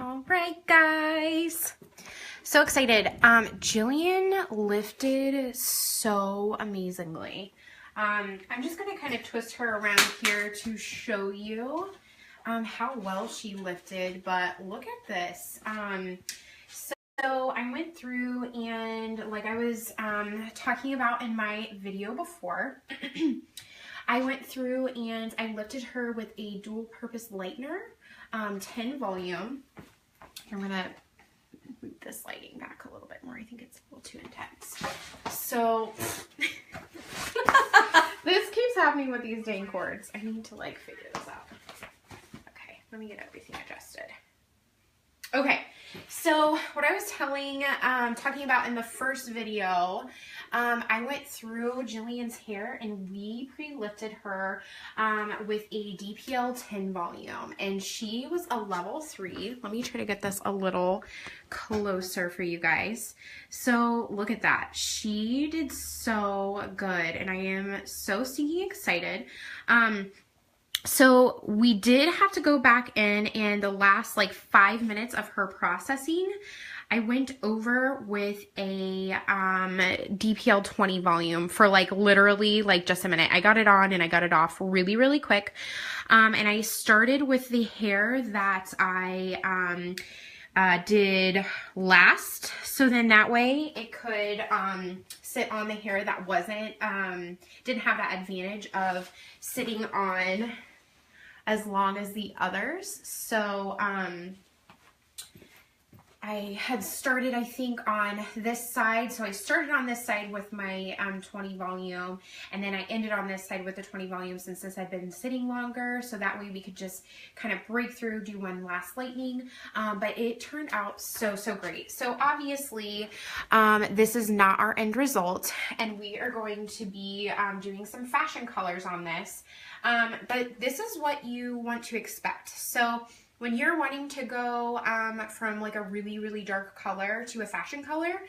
All right, guys. So excited. Jillian lifted so amazingly. I'm just going to kind of twist her around here to show you how well she lifted, but look at this. So I went through and like I was talking about in my video before, I went through and I lifted her with a dual purpose lightener, 10 volume. I'm going to move this lighting back a little bit more. I think it's a little too intense. So this keeps happening with these dang cords. I need to like figure this out. Okay, let me get everything adjusted. Okay, so what I was talking about in the first video, I went through Jillian's hair and we pre-lifted her with a DPL 10 volume, and she was a level 3. Let me try to get this a little closer for you guys. So look at that. She did so good, and I am so stinking excited. So we did have to go back in, and the last like 5 minutes of her processing, I went over with a DPL 20 volume for like literally like just a minute. I got it on and I got it off really, really quick. And I started with the hair that I did last. So then that way it could sit on the hair that wasn't, didn't have that advantage of sitting on as long as the others. So I had started, I think, on this side. So I started on this side with my 20 volume, and then I ended on this side with the 20 volume since this had been sitting longer. So that way we could just kind of break through, do one last lightning. But it turned out so, so great. So obviously, this is not our end result, and we are going to be doing some fashion colors on this. But this is what you want to expect. So when you're wanting to go from like a really, really dark color to a fashion color,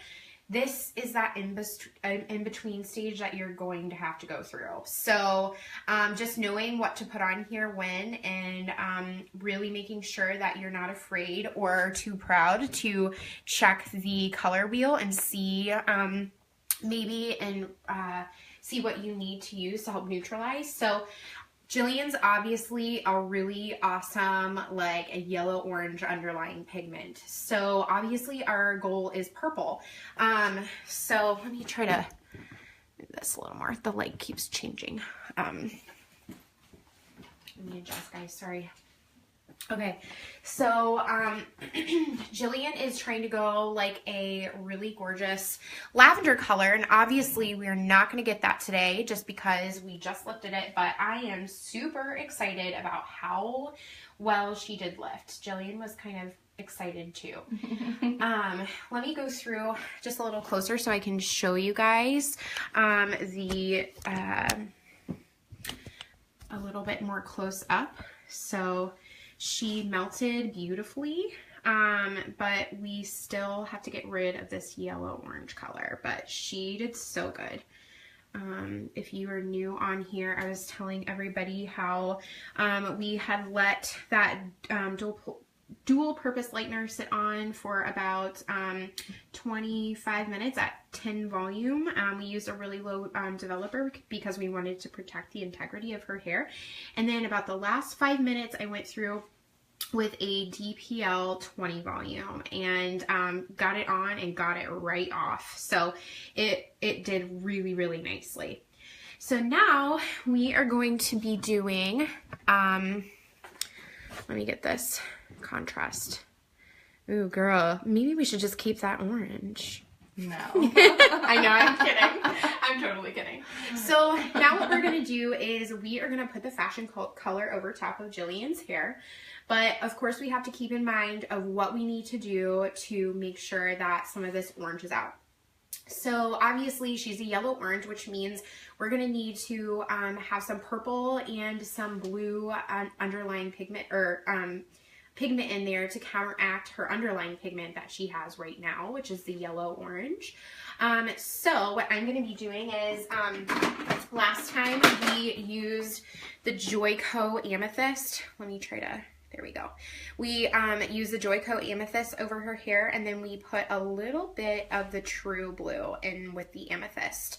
this is that in between stage that you're going to have to go through. So just knowing what to put on here when, and really making sure that you're not afraid or too proud to check the color wheel and see see what you need to use to help neutralize. So Jillian's obviously a really awesome, like a yellow-orange underlying pigment. So obviously our goal is purple. So let me try to move this a little more. The light keeps changing. Let me adjust, guys, sorry. Okay, so Jillian is trying to go like a really gorgeous lavender color, and obviously we're not going to get that today just because we just lifted it, but I am super excited about how well she did lift. Jillian was kind of excited too. Let me go through just a little closer so I can show you guys a little bit more close up. So she melted beautifully, but we still have to get rid of this yellow-orange color, but she did so good. If you are new on here, I was telling everybody how we had let that dual purpose lightener sit on for about 25 minutes at 10 volume. We used a really low developer because we wanted to protect the integrity of her hair. And then about the last 5 minutes, I went through with a DPL 20 volume and got it on and got it right off. So it did really, really nicely. So now we are going to be doing, let me get this contrast. Ooh, girl, maybe we should just keep that orange. No. I know, I'm kidding. I'm totally kidding. So now what we're going to do is we are going to put the fashion color over top of Jillian's hair. But of course we have to keep in mind of what we need to do to make sure that some of this orange is out. So obviously she's a yellow orange, which means we're going to need to have some purple and some blue underlying pigment or pigment in there to counteract her underlying pigment that she has right now, which is the yellow orange. So what I'm going to be doing is last time we used the Joico Amethyst. Let me try to There we go. We use the Joico Amethyst over her hair, and then we put a little bit of the True Blue in with the Amethyst.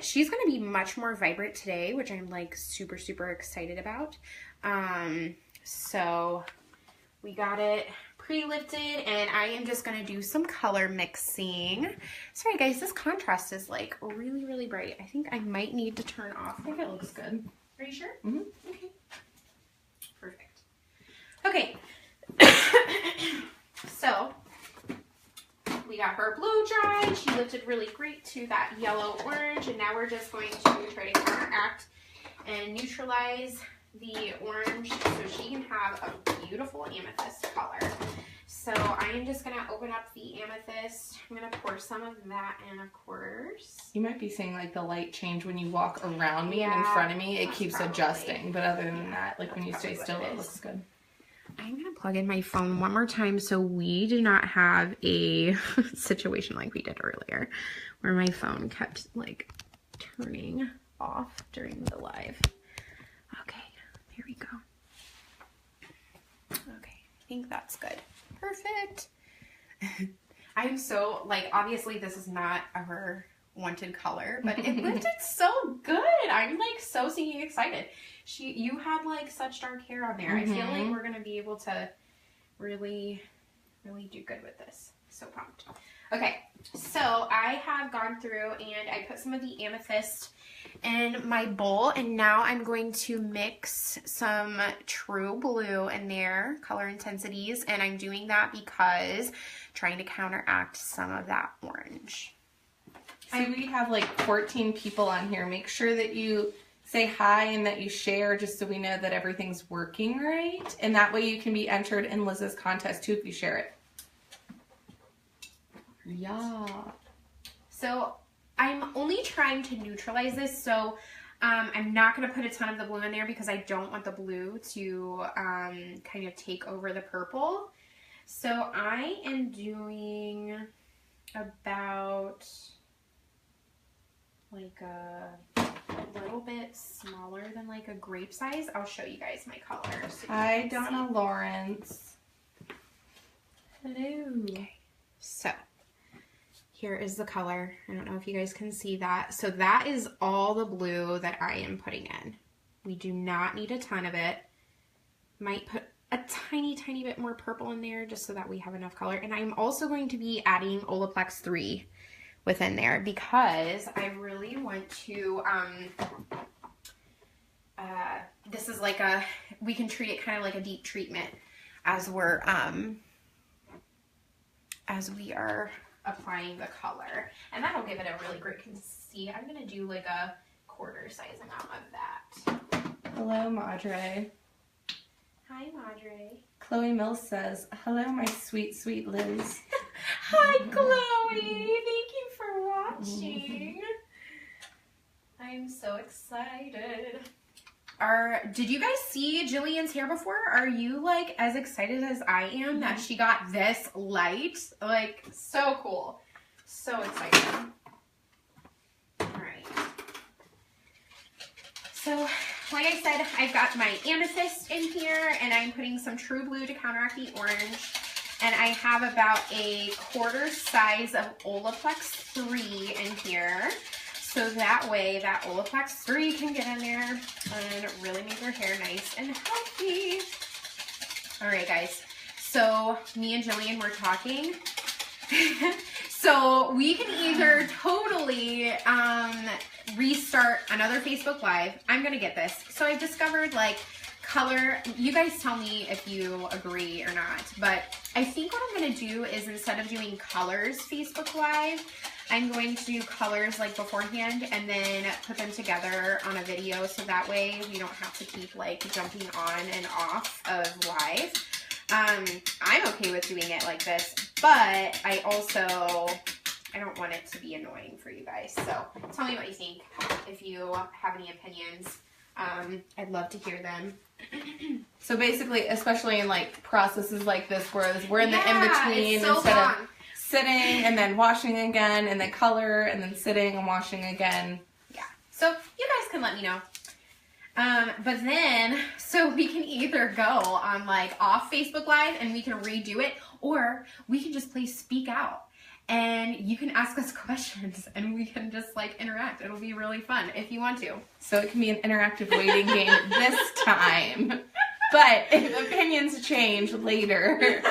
She's going to be much more vibrant today, which I'm like super, super excited about. So we got it pre-lifted, and I am just going to do some color mixing. Sorry guys, this contrast is like really, really bright. I think I might need to turn off. I think it looks good. Are you sure? Mm-hmm. Okay. Perfect. Okay, so we got her blow dried. She lifted really great to that yellow orange, and now we're just going to try to counteract and neutralize the orange so she can have a beautiful amethyst color. So I am just going to open up the amethyst. I'm going to pour some of that in, of course. You might be seeing like the light change when you walk around me and in front of me. It keeps adjusting, but other than that, like when you stay still, it looks good. I'm going to plug in my phone one more time so we do not have a situation like we did earlier where my phone kept like turning off during the live. Okay, here we go. Okay, I think that's good. Perfect. I'm so, like, obviously this is not her wanted color, but it lifted so good. I'm like so stinking excited. You had like such dark hair on there. Mm-hmm. I feel like we're gonna be able to really do good with this. So pumped. Okay, so I have gone through and I put some of the amethyst in my bowl, and now I'm going to mix some True Blue in there, color intensities, and I'm doing that because trying to counteract some of that orange. See, we have like 14 people on here. Make sure that you say hi and that you share just so we know that everything's working right. And that way you can be entered in Liz's contest too if you share it. Yeah. So I'm only trying to neutralize this, so I'm not going to put a ton of the blue in there because I don't want the blue to kind of take over the purple. So I am doing about like a little bit smaller than like a grape size. I'll show you guys my colors. So hi, Donna Lawrence. Hello. Okay, so here is the color. I don't know if you guys can see that. So that is all the blue that I am putting in. We do not need a ton of it. Might put a tiny, tiny bit more purple in there just so that we have enough color. And I'm also going to be adding Olaplex 3 within there because I really want to, this is like a, we can treat it kind of like a deep treatment as we're, as we are applying the color, and that'll give it a really great consistency. I'm gonna do like a quarter size amount of that. Hello, Madre. Hi, Madre. Chloe Mills says, hello, my sweet, sweet Liz. Hi, Chloe. Thank you for watching. I'm so excited. Did you guys see Jillian's hair before? Are you like as excited as I am that she got this light? Like, so cool. So excited. All right. So, like I said, I've got my amethyst in here, and I'm putting some True Blue to counteract the orange. And I have about a quarter size of Olaplex 3 in here. So that way that Olaplex 3 can get in there and really make her hair nice and healthy. All right, guys. So me and Jillian were talking. So we can either totally restart another Facebook Live. I'm going to get this. So I've discovered like color. You guys tell me if you agree or not. But I think what I'm going to do is instead of doing colors Facebook Live, I'm going to do colors like beforehand and then put them together on a video so that way we don't have to keep like jumping on and off of live. I'm okay with doing it like this, but I don't want it to be annoying for you guys. So tell me what you think. If you have any opinions, I'd love to hear them. So basically, especially in like processes like this, whereas we're in the in-between so instead long. of sitting and then washing again and then color and then sitting and washing again. Yeah. So you guys can let me know. But then, so we can either go on like off Facebook Live and we can redo it, or we can just play Speak Out. And you can ask us questions and we can just like interact. It'll be really fun if you want to. So it can be an interactive waiting game this time. But if opinions change later,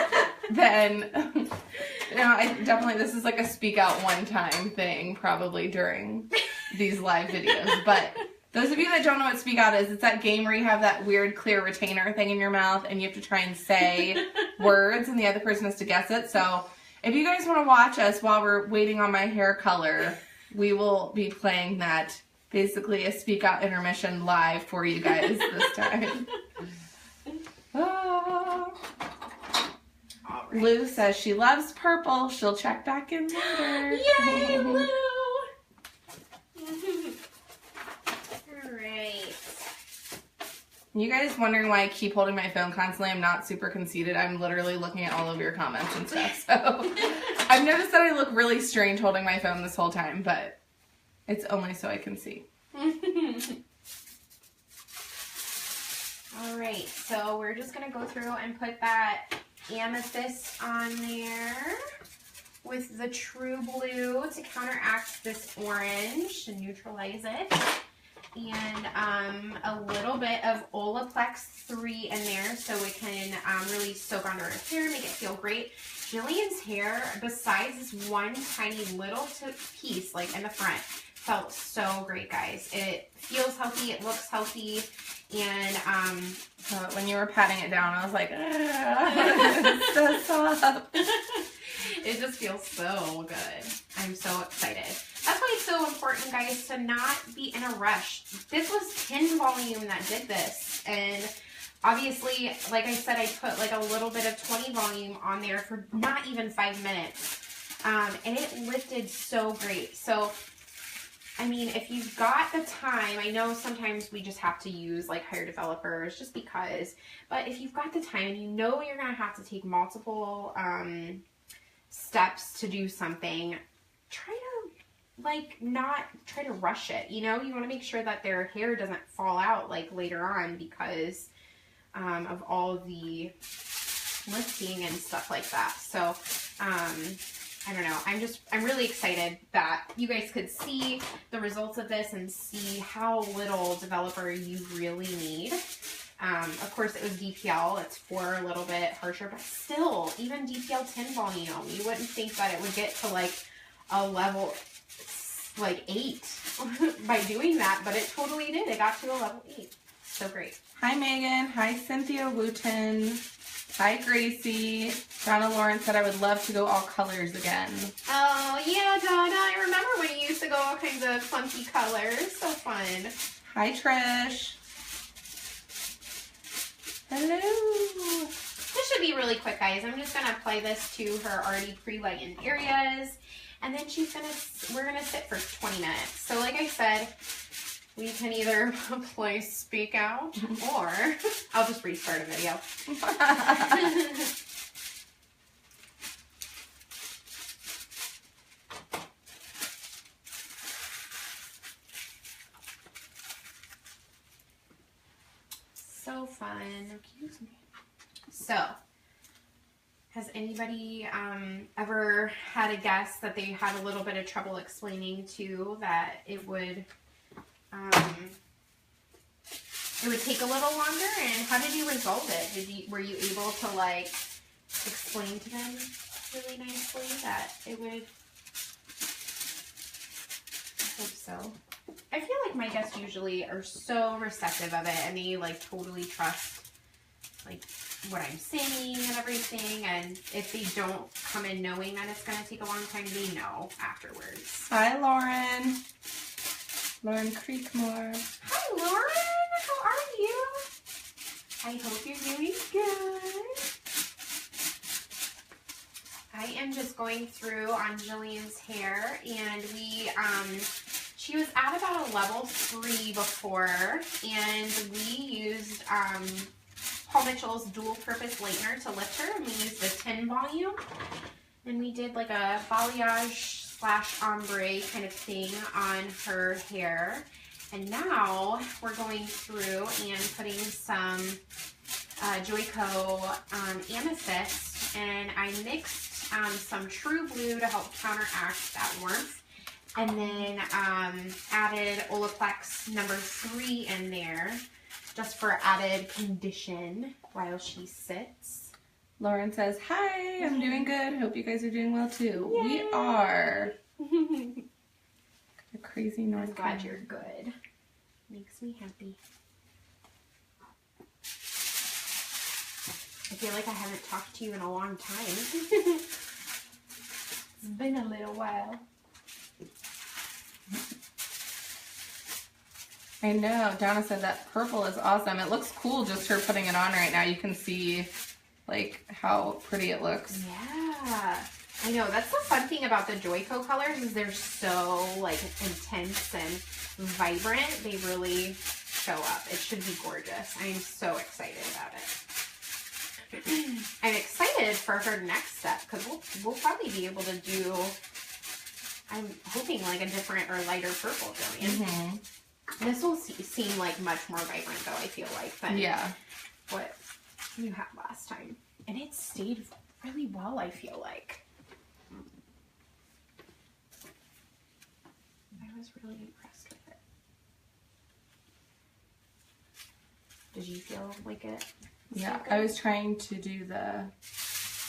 then I definitely, this is like a Speak Out one time thing probably during these live videos. But those of you that don't know what Speak Out is, it's that game where you have that weird clear retainer thing in your mouth and you have to try and say words and the other person has to guess it. So if you guys want to watch us while we're waiting on my hair color, we will be playing that, basically a Speak Out intermission live for you guys this time. Oh. Right. Lou says she loves purple. She'll check back in later. Yay, Lou! Alright. You guys wondering why I keep holding my phone constantly? I'm not super conceited. I'm literally looking at all of your comments and stuff. So I've noticed that I look really strange holding my phone this whole time, but it's only so I can see. Alright, so we're just going to go through and put that amethyst on there with the true blue to counteract this orange to neutralize it. And a little bit of Olaplex 3 in there so it can really soak onto her hair, make it feel great. Jillian's hair, besides this one tiny little piece like in the front, felt so great, guys. It feels healthy, it looks healthy, and when you were patting it down, I was like, it's so soft. It just feels so good. I'm so excited. That's why it's so important, guys, to not be in a rush. This was 10 volume that did this, and obviously, like I said, I put like a little bit of 20 volume on there for not even 5 minutes, and it lifted so great. So I mean, if you've got the time, I know sometimes we just have to use like higher developers just because, but if you've got the time and you know you're going to have to take multiple steps to do something, try to like not try to rush it. You know, you want to make sure that their hair doesn't fall out like later on because of all the lifting and stuff like that. So, I don't know. I'm really excited that you guys could see the results of this and see how little developer you really need. Of course, it was DPL. It's for a little bit harsher, but still, even DPL 10 volume, you wouldn't think that it would get to like a level like 8 by doing that, but it totally did. It got to a level 8. So great. Hi, Megan. Hi, Cynthia Wooten. Hi, Gracie. Donna Lawrence said I would love to go all colors again. Oh, yeah, Donna. I remember when you used to go all kinds of funky colors. So fun. Hi, Trish. Hello. This should be really quick, guys. I'm just going to apply this to her already pre-lightened areas. And then we're going to sit for 20 minutes. So like I said, we can either play Speak Out or I'll just restart a video. So fun. Excuse me. So, has anybody ever had a guest that they had a little bit of trouble explaining to that it would take a little longer? And how did you resolve it? Were you able to like explain to them really nicely that it would? I hope so. I feel like my guests usually are so receptive of it and they like totally trust like what I'm saying and everything, and if they don't come in knowing that it's going to take a long time, they know afterwards. Hi, Lauren. Lauren Creekmore. Hi, Lauren. How are you? I hope you're doing good. I am just going through on Jillian's hair, and she was at about a level 3 before, and we used Paul Mitchell's dual purpose lightener to lift her, and we used the 10 volume, and we did like a balayage / ombre kind of thing on her hair, And now we're going through and putting some Joico amethyst, and I mixed some true blue to help counteract that warmth, and then added Olaplex number 3 in there just for added condition while she sits. Lauren says, hi, I'm doing good. Hope you guys are doing well too. Yay. We are. A crazy North I'm glad you're good. Makes me happy. I feel like I haven't talked to you in a long time. It's been a little while. I know. Donna said that purple is awesome. It looks cool just her putting it on right now. You can see like how pretty it looks. Yeah. I know. That's the fun thing about the Joico colors is they're so like intense and vibrant. They really show up. It should be gorgeous. I am so excited about it. I'm excited for her next step because we'll probably be able to do, I'm hoping like a different or lighter purple, Jillian. Mm-hmm. This will seem like much more vibrant though, I feel like, than what you had last time. And it stayed really well, I feel like. I was really impressed with it. Did you feel like it? Yeah, I was trying to do the,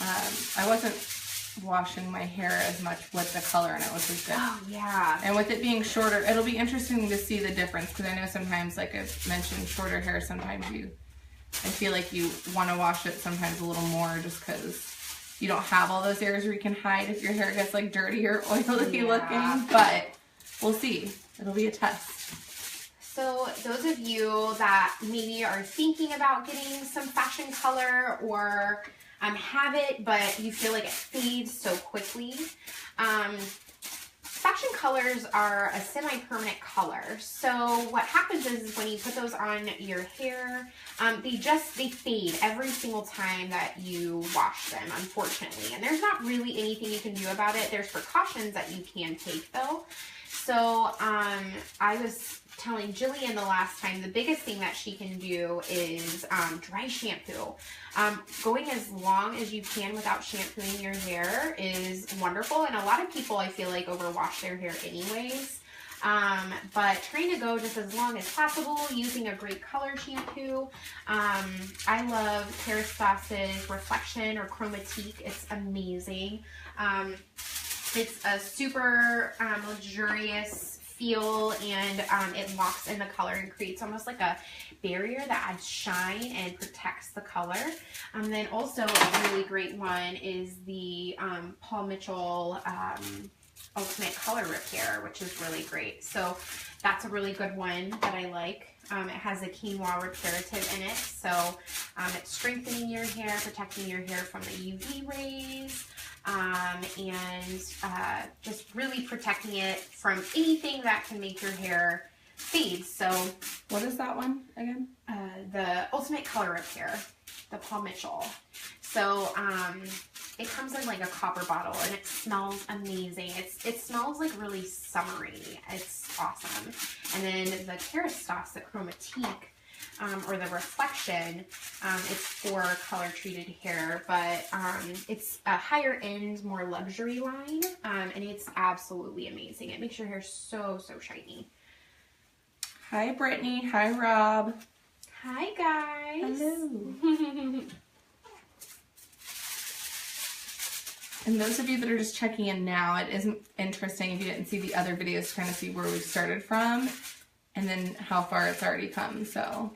I wasn't washing my hair as much with the color and it was just good. Oh, yeah. And with it being shorter, it'll be interesting to see the difference because I know sometimes, like I've mentioned, shorter hair, sometimes I feel like you want to wash it sometimes a little more just because you don't have all those areas where you can hide if your hair gets like dirty or oily looking, but we'll see. It'll be a test. So those of you that maybe are thinking about getting some fashion color or have it, but you feel like it fades so quickly, fashion colors are a semi-permanent color. So what happens is when you put those on your hair, they fade every single time that you wash them, unfortunately. And there's not really anything you can do about it. There's precautions that you can take though. So I was telling Jillian the last time, the biggest thing that she can do is dry shampoo. Going as long as you can without shampooing your hair is wonderful. And a lot of people, I feel like, overwash their hair anyways. But trying to go just as long as possible using a great color shampoo. I love Kerastase Reflection or Chromatique. It's amazing. It's a super luxurious feel, and it locks in the color and creates almost like a barrier that adds shine and protects the color. Then also a really great one is the Paul Mitchell Ultimate Color Repair, which is really great. So that's a really good one that I like. It has a quinoa reparative in it, so it's strengthening your hair, protecting your hair from the UV rays, and just really protecting it from anything that can make your hair fade. So what is that one again? The Ultimate Color Repair, the Paul Mitchell. So it comes in like a copper bottle and it smells amazing. It smells like really summery. It's awesome. And then the Kerastase, the Chromatique, or the Reflection, it's for color treated hair, but it's a higher end, more luxury line, and it's absolutely amazing. It makes your hair so shiny. Hi Brittany, hi Rob. Hi guys. Hello. And those of you that are just checking in now, it isn't interesting if you didn't see the other videos to kind of see where we started from and then how far it's already come, so.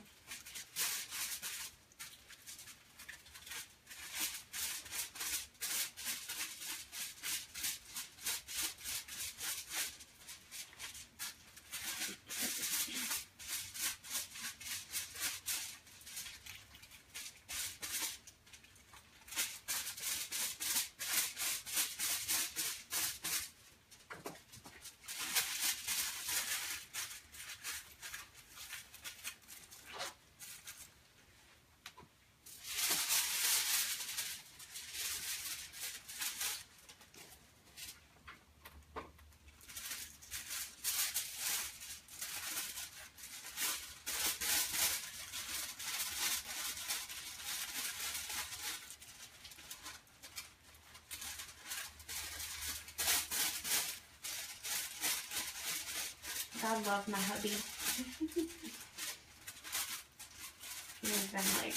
God love my hubby. He has been like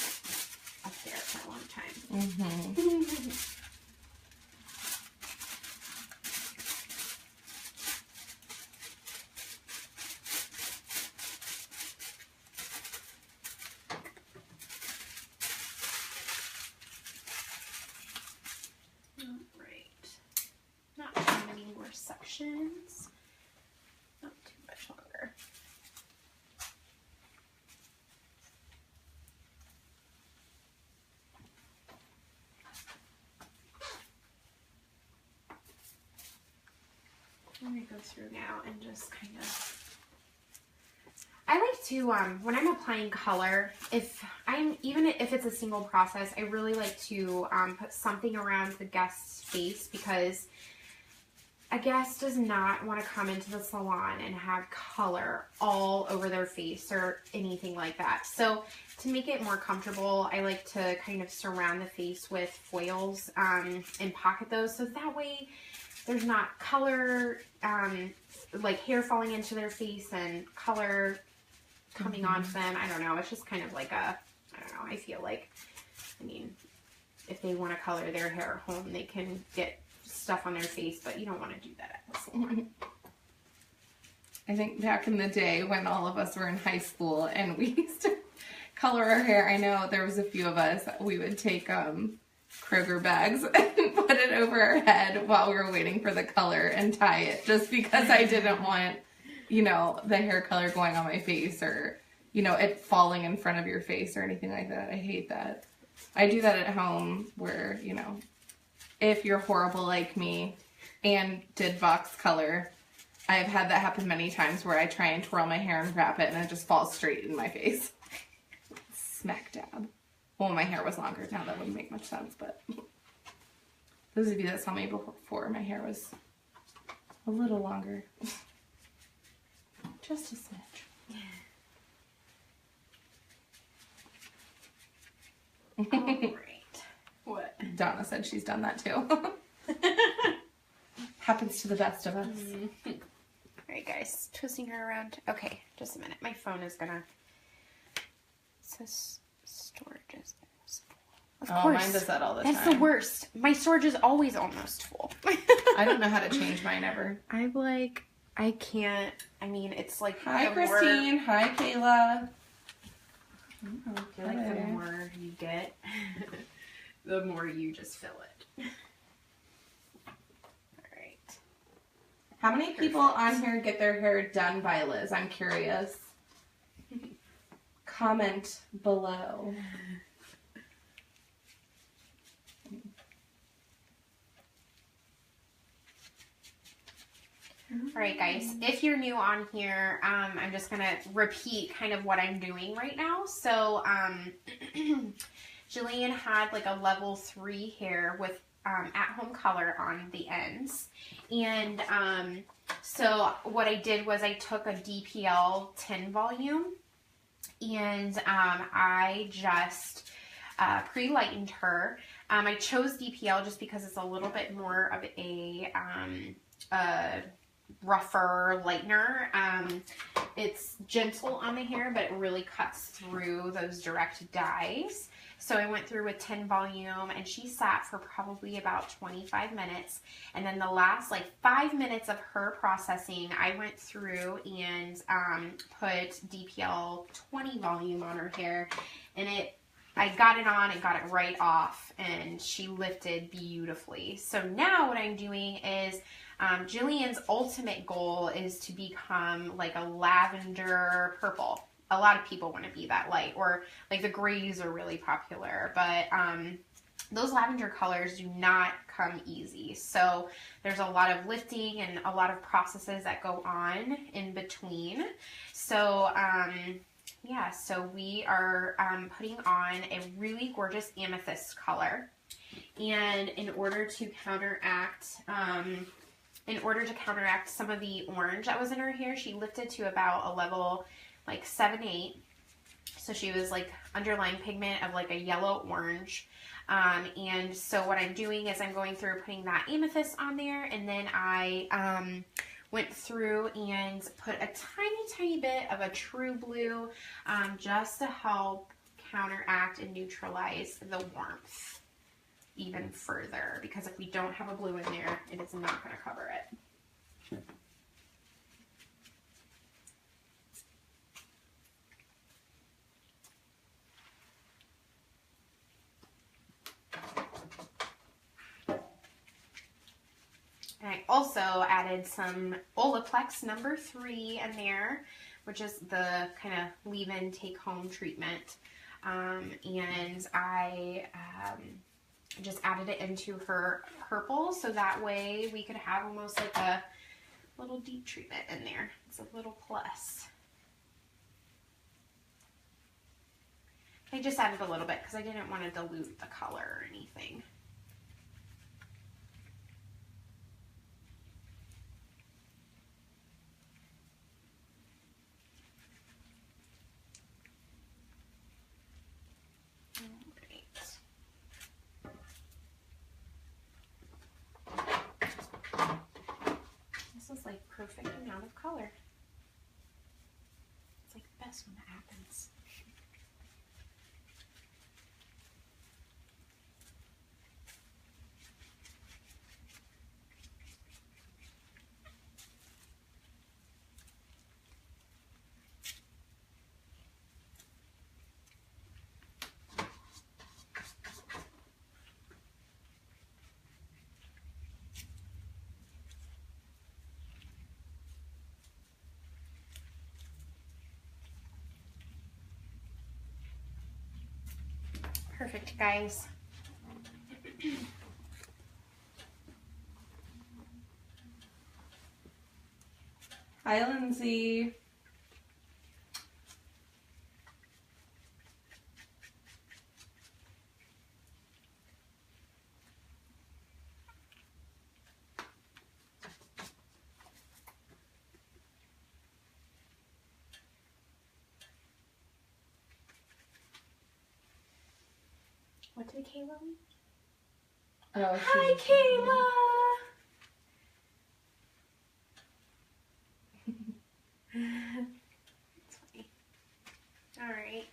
up there for a long time. Mm-hmm. Not too many more sections. Not too much longer. I'm going to go through now and just kind of... I like to, when I'm applying color, even if it's a single process, I really like to put something around the guest's face, because a guest does not want to come into the salon and have color all over their face or anything like that. So to make it more comfortable, I like to kind of surround the face with foils and pocket those, so that way there's not color, like hair falling into their face and color coming onto them. I don't know. It's just kind of like I don't know. I feel like, I mean, if they want to color their hair at home, they can get stuff on their face, but you don't want to do that at the salon. I think back in the day when all of us were in high school and we used to color our hair, I know there was a few of us, we would take Kroger bags and put it over our head while we were waiting for the color and tie it, just because I didn't want, you know, the hair color going on my face, or, you know, it falling in front of your face or anything like that. I hate that. I do that at home where, you know, if you're horrible like me and did box color, I've had that happen many times where I try and twirl my hair and wrap it and it just falls straight in my face. Smack dab. Well, my hair was longer now, that wouldn't make much sense, but those of you that saw me before, my hair was a little longer. Just a smidge. All right. What? Donna said she's done that too. Happens to the best of us. All right, guys. Twisting her around. Okay, just a minute. My phone is gonna... It says storage is almost full. Of course. Mine does that all the time. That's the worst. My storage is always almost full. I don't know how to change mine ever. I can't. I mean, it's like... Hi, Christine. Hi, Kayla. I feel like the more you get, the more you just fill it. Alright. How many people on here get their hair done by Liz? I'm curious. Comment below. Alright guys, if you're new on here, I'm just going to repeat kind of what I'm doing right now. So, Jillian had like a level 3 hair with at-home color on the ends. And so what I did was I took a DPL 10 volume and I just pre-lightened her. I chose DPL just because it's a little bit more of a rougher lightener. It's gentle on the hair, but it really cuts through those direct dyes. So I went through with 10 volume and she sat for probably about 25 minutes. And then the last like 5 minutes of her processing, I went through and put DPL 20 volume on her hair. And I got it on and got it right off and she lifted beautifully. So now what I'm doing is Jillian's ultimate goal is to become like a lavender purple. A lot of people want to be that light, or like the grays are really popular, but those lavender colors do not come easy. So there's a lot of lifting and a lot of processes that go on in between. So yeah, so we are putting on a really gorgeous amethyst color. And in order to counteract some of the orange that was in her hair, she lifted to about a level like 7-8. So she was like underlying pigment of like a yellow orange. And so what I'm doing is I'm going through putting that amethyst on there, and then I went through and put a tiny bit of a true blue just to help counteract and neutralize the warmth even further, because if we don't have a blue in there, it is not going to cover it. And I also added some Olaplex number 3 in there, which is the kind of leave-in take-home treatment. And I just added it into her purple, so that way we could have almost like a little deep treatment in there. It's a little plus. I just added a little bit because I didn't want to dilute the color or anything. This is like perfect amount of color. It's like the best when that happens. Perfect, guys. Hi, Lindsay. What did Kayla leave? Oh, hi, Kayla! That's funny. Alright.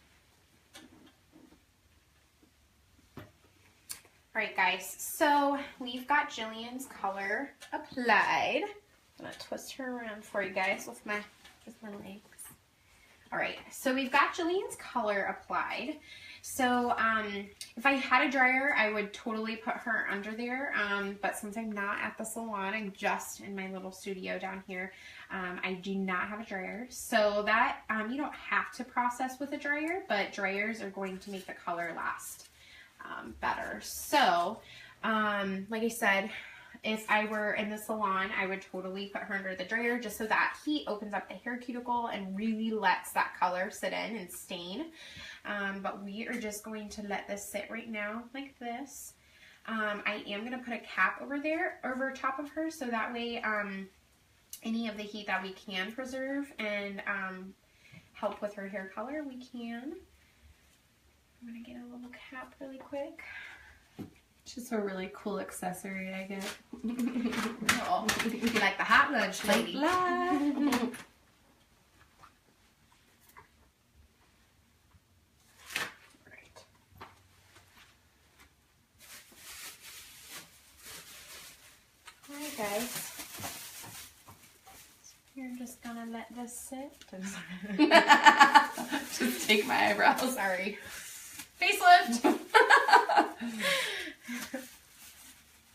Alright, guys. So, we've got Jillian's color applied. I'm going to twist her around for you guys with my legs. Alright, so we've got Jillian's color applied. So, if I had a dryer, I would totally put her under there, but since I'm not at the salon, I'm just in my little studio down here, I do not have a dryer. So that, you don't have to process with a dryer, but dryers are going to make the color last better. So, like I said, if I were in the salon, I would totally put her under the dryer just so that heat opens up the hair cuticle and really lets that color sit in and stain. But we are just going to let this sit right now like this. I am going to put a cap over there, over top of her, so that way any of the heat that we can preserve and help with her hair color, we can. I'm going to get a little cap really quick. Just a really cool accessory I get. Oh, you like the hot lunch lady. Alright guys, you're just gonna let this sit. Just take my eyebrows. Sorry. Facelift!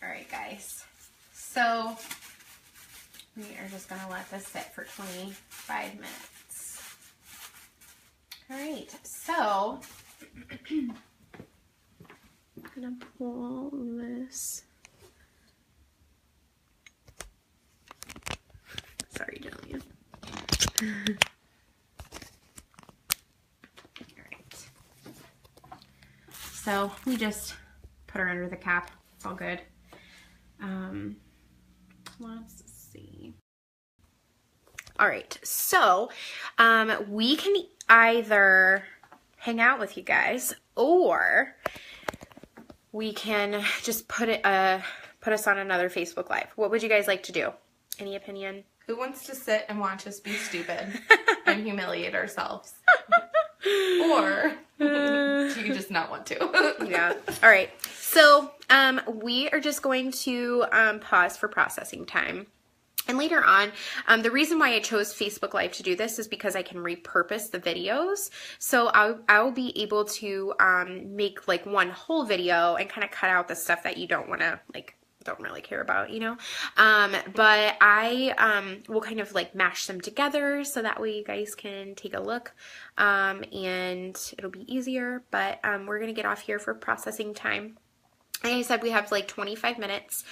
Alright guys, so we are just gonna let this sit for 25 minutes. Alright, so I'm gonna pull this. Sorry, Jillian. Alright. So we just put her under the cap. It's all good. Let's see. Alright, so we can either hang out with you guys, or we can just put us on another Facebook Live. What would you guys like to do? Any opinion? Who wants to sit and watch us be stupid and humiliate ourselves? Or do you just not want to? Yeah. All right. So we are just going to pause for processing time. And later on, the reason why I chose Facebook Live to do this is because I can repurpose the videos. So I'll be able to make like one whole video and kind of cut out the stuff that you don't want to, like, don't really care about, you know. But I will kind of like mash them together so that way you guys can take a look and it'll be easier. But we're going to get off here for processing time. Like I said, we have like 25 minutes.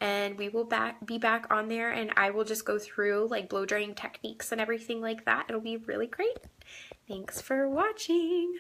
And we will be back on there, and I will just go through like blow drying techniques and everything like that. It'll be really great. Thanks for watching.